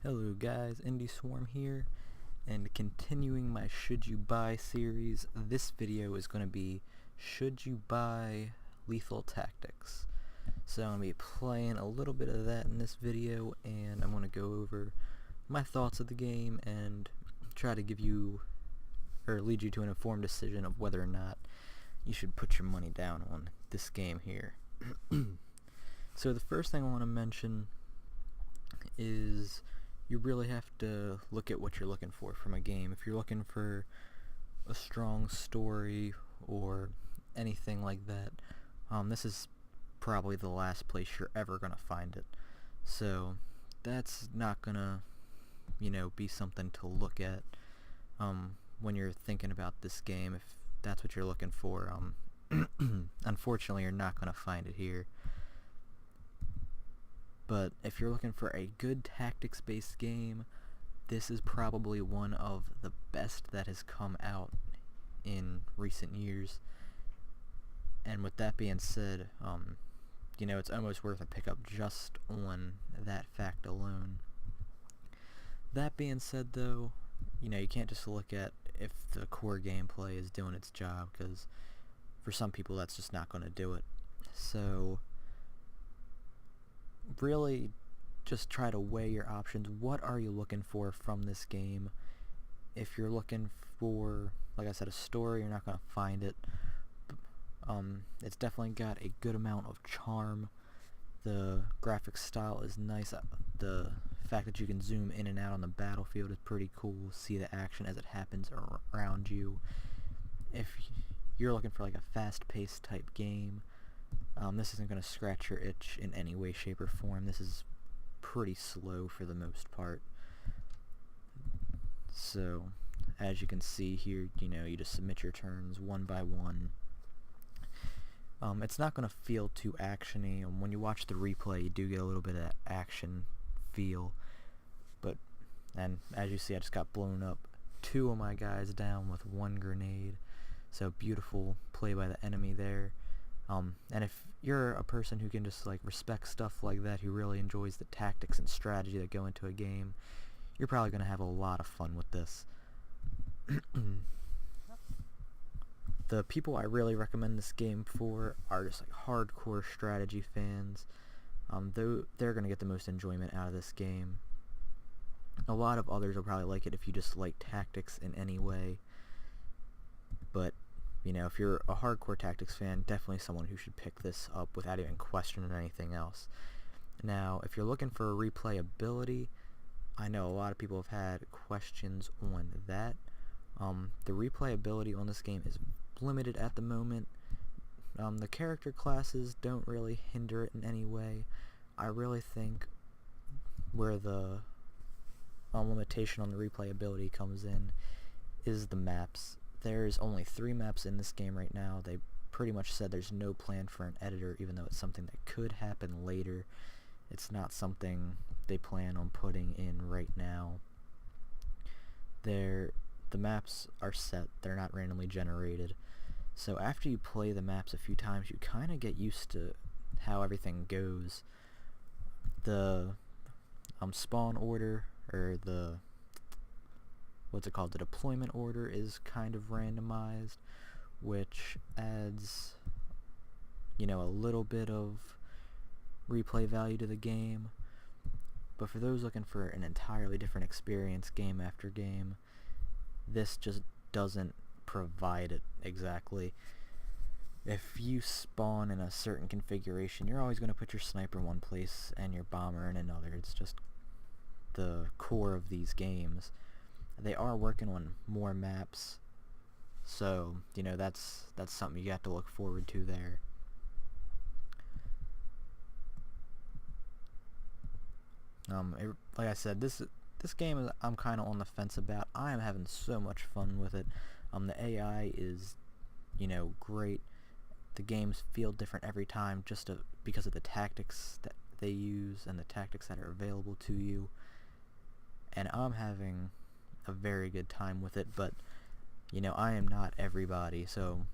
Hello guys, Indie Swarm here, and continuing my Should You Buy series, this video is going to be Should You Buy Lethal Tactics. So I'm going to be playing a little bit of that in this video, and I'm going to go over my thoughts of the game and try to give you, or lead you to an informed decision of whether or not you should put your money down on this game here. So the first thing I want to mention is you really have to look at what you're looking for from a game. If you're looking for a strong story or anything like that, this is probably the last place you're ever gonna find it. So that's not gonna, be something to look at when you're thinking about this game. If that's what you're looking for, unfortunately you're not gonna find it here. But if you're looking for a good tactics-based game, this is probably one of the best that has come out in recent years. And with that being said, it's almost worth a pickup just on that fact alone. That being said though, you can't just look at if the core gameplay is doing its job, because for some people that's just not going to do it. So really just try to weigh your options. What are you looking for from this game? If you're looking for, like I said, a story, you're not going to find it. It's definitely got a good amount of charm. The graphics style is nice. The fact that you can zoom in and out on the battlefield is pretty cool. See the action as it happens around you. If you're looking for like a fast-paced type game, this isn't going to scratch your itch in any way, shape, or form. This is pretty slow for the most part. So, as you can see here, you just submit your turns one by one. It's not going to feel too actiony. When you watch the replay, you do get a little bit of that action feel. And as you see, I just got blown up. 2 of my guys down with 1 grenade. So beautiful play by the enemy there. And if you're a person who can just respect stuff like that, who really enjoys the tactics and strategy that go into a game, you're probably going to have a lot of fun with this. The people I really recommend this game for are just hardcore strategy fans. They're going to get the most enjoyment out of this game. A lot of others will probably like it if you just like tactics in any way. But if you're a hardcore tactics fan, definitely someone who should pick this up without even questioning anything else. Now, if you're looking for replayability, I know a lot of people have had questions on that. The replayability on this game is limited at the moment. The character classes don't really hinder it in any way. I really think where the limitation on the replayability comes in is the maps. There's only 3 maps in this game right now. They pretty much said there's no plan for an editor, even though it's something that could happen later. It's not something they plan on putting in right now. The maps are set. They're not randomly generated. So after you play the maps a few times, you kind of get used to how everything goes. The spawn order, or the deployment order is kind of randomized, which adds, a little bit of replay value to the game. But for those looking for an entirely different experience game after game, this just doesn't provide it exactly. If you spawn in a certain configuration, you're always going to put your sniper in one place and your bomber in another. It's just the core of these games. They are working on more maps, so that's something you have to look forward to there. Like I said, this game is, I'm kind of on the fence about. I am having so much fun with it. The AI is, great. The games feel different every time because of the tactics that they use and the tactics that are available to you. And I'm having a very good time with it, but I am not everybody, so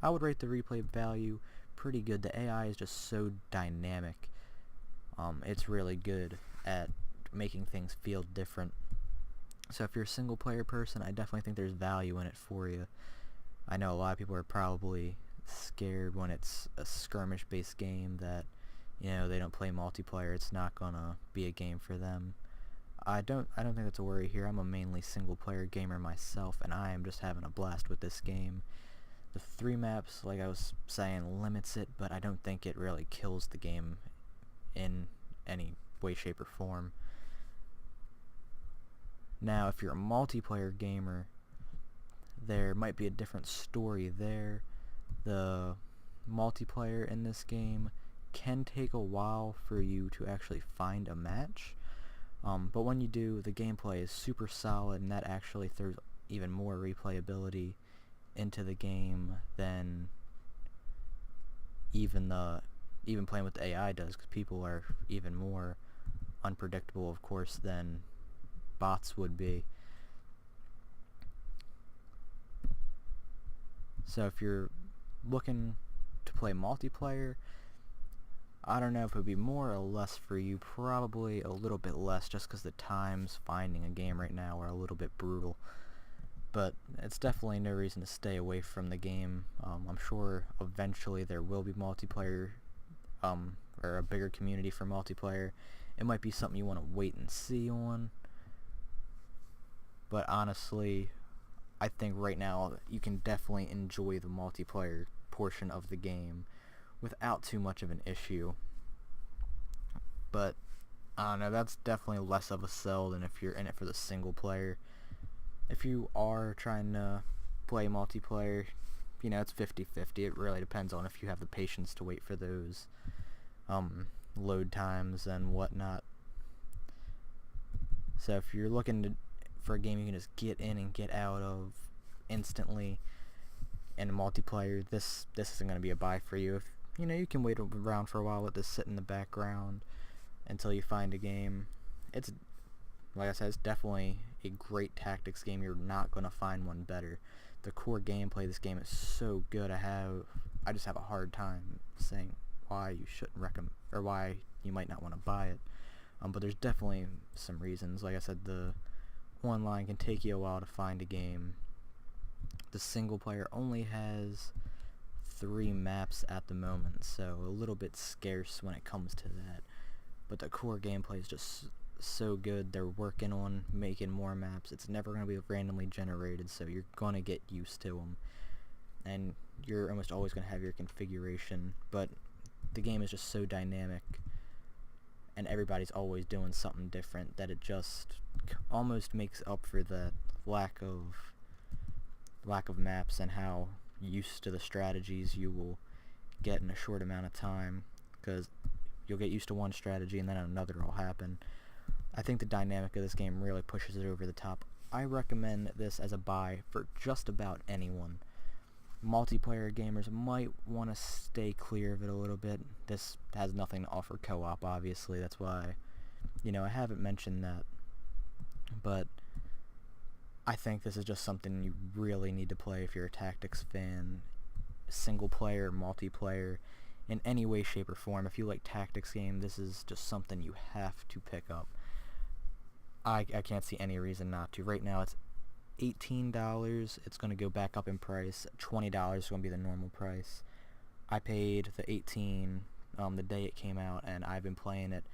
I would rate the replay value pretty good. The AI is just so dynamic. It's really good at making things feel different. So if you're a single player person, I definitely think there's value in it for you. I know a lot of people are probably scared when it's a skirmish based game that, they don't play multiplayer, it's not gonna be a game for them. I don't think that's a worry here. I'm a mainly single player gamer myself, and I am just having a blast with this game. The 3 maps, like I was saying, limits it, but I don't think it really kills the game in any way, shape, or form. Now, if you're a multiplayer gamer, there might be a different story there. The multiplayer in this game can take a while for you to actually find a match, but when you do, the gameplay is super solid, and that actually throws even more replayability into the game than even playing with the AI does, because people are even more unpredictable, of course, than bots would be. So if you're looking to play multiplayer, I don't know if it would be more or less for you. Probably a little bit less, just because the times finding a game right now are a little bit brutal. But it's definitely no reason to stay away from the game. I'm sure eventually there will be multiplayer, or a bigger community for multiplayer. It might be something you want to wait and see on. But honestly, I think right now you can definitely enjoy the multiplayer portion of the game without too much of an issue. But I don't know, that's definitely less of a sell than if you're in it for the single player. If you are trying to play multiplayer, it's 50-50. It really depends on if you have the patience to wait for those load times and whatnot. So if you're looking for a game you can just get in and get out of instantly in multiplayer, this isn't going to be a buy for you. If you can wait around for a while, let this sit in the background until you find a game. It's, like I said, it's definitely a great tactics game. You're not going to find one better. The core gameplay of this game is so good. I just have a hard time saying why you shouldn't recommend, or why you might not want to buy it. But there's definitely some reasons. Like I said, the online can take you a while to find a game. The single player only has 3 maps at the moment, so a little bit scarce when it comes to that. But the core gameplay is just so good. They're working on making more maps. It's never going to be randomly generated, so you're going to get used to them. And you're almost always going to have your configuration, but the game is just so dynamic, and everybody's always doing something different, that it just almost makes up for the lack of maps and how used to the strategies you will get in a short amount of time, because you'll get used to one strategy and then another will happen. I think the dynamic of this game really pushes it over the top. I recommend this as a buy for just about anyone. Multiplayer gamers might want to stay clear of it a little bit. This has nothing to offer co-op, obviously. That's why, I haven't mentioned that. But I think this is just something you really need to play if you're a tactics fan. Single player, multiplayer, in any way, shape, or form. If you like tactics game, this is just something you have to pick up. I can't see any reason not to. Right now it's $18. It's going to go back up in price. $20 is going to be the normal price. I paid the $18 the day it came out, and I've been playing it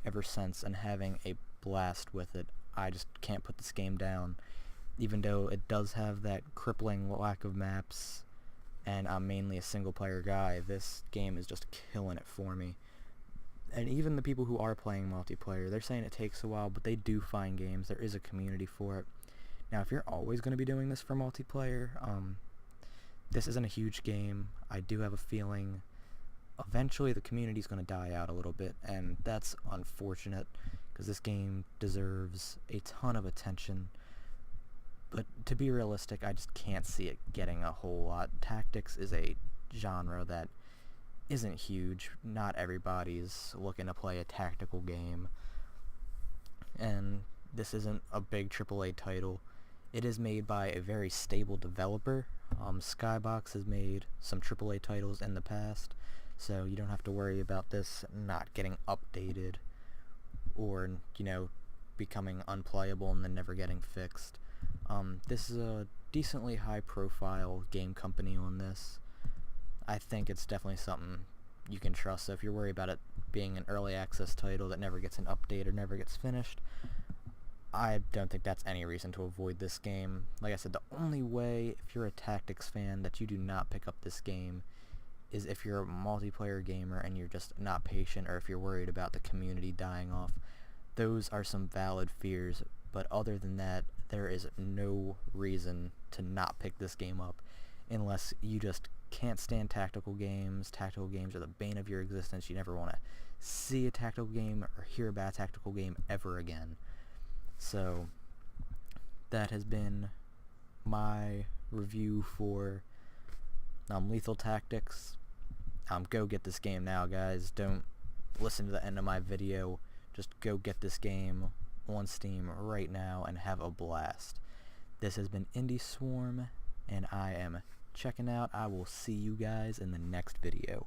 ever since and having a blast with it. I just can't put this game down. Even though it does have that crippling lack of maps, and I'm mainly a single player guy, this game is just killing it for me. And even the people who are playing multiplayer, they're saying it takes a while, but they do find games. There is a community for it. Now, if you're always going to be doing this for multiplayer, this isn't a huge game. I do have a feeling eventually the community's going to die out a little bit, and that's unfortunate, because this game deserves a ton of attention. But to be realistic, I just can't see it getting a whole lot. Tactics is a genre that isn't huge. Not everybody's looking to play a tactical game. And this isn't a big AAA title. It is made by a very stable developer. Skybox has made some AAA titles in the past, so you don't have to worry about this not getting updated or, becoming unplayable and then never getting fixed. This is a decently high-profile game company on this. I think it's definitely something you can trust. So if you're worried about it being an early access title that never gets an update or never gets finished, I don't think that's any reason to avoid this game. Like I said, the only way, if you're a tactics fan, that you do not pick up this game is if you're a multiplayer gamer and you're just not patient, or if you're worried about the community dying off. Those are some valid fears, but other than that, there is no reason to not pick this game up unless you just can't stand tactical games. Tactical games are the bane of your existence. You never want to see a tactical game or hear about a tactical game ever again. So that has been my review for Lethal Tactics. Go get this game now, guys. Don't listen to the end of my video. Just go get this game on Steam right now and have a blast. This has been Indie Swarm, and I am checking out. I will see you guys in the next video.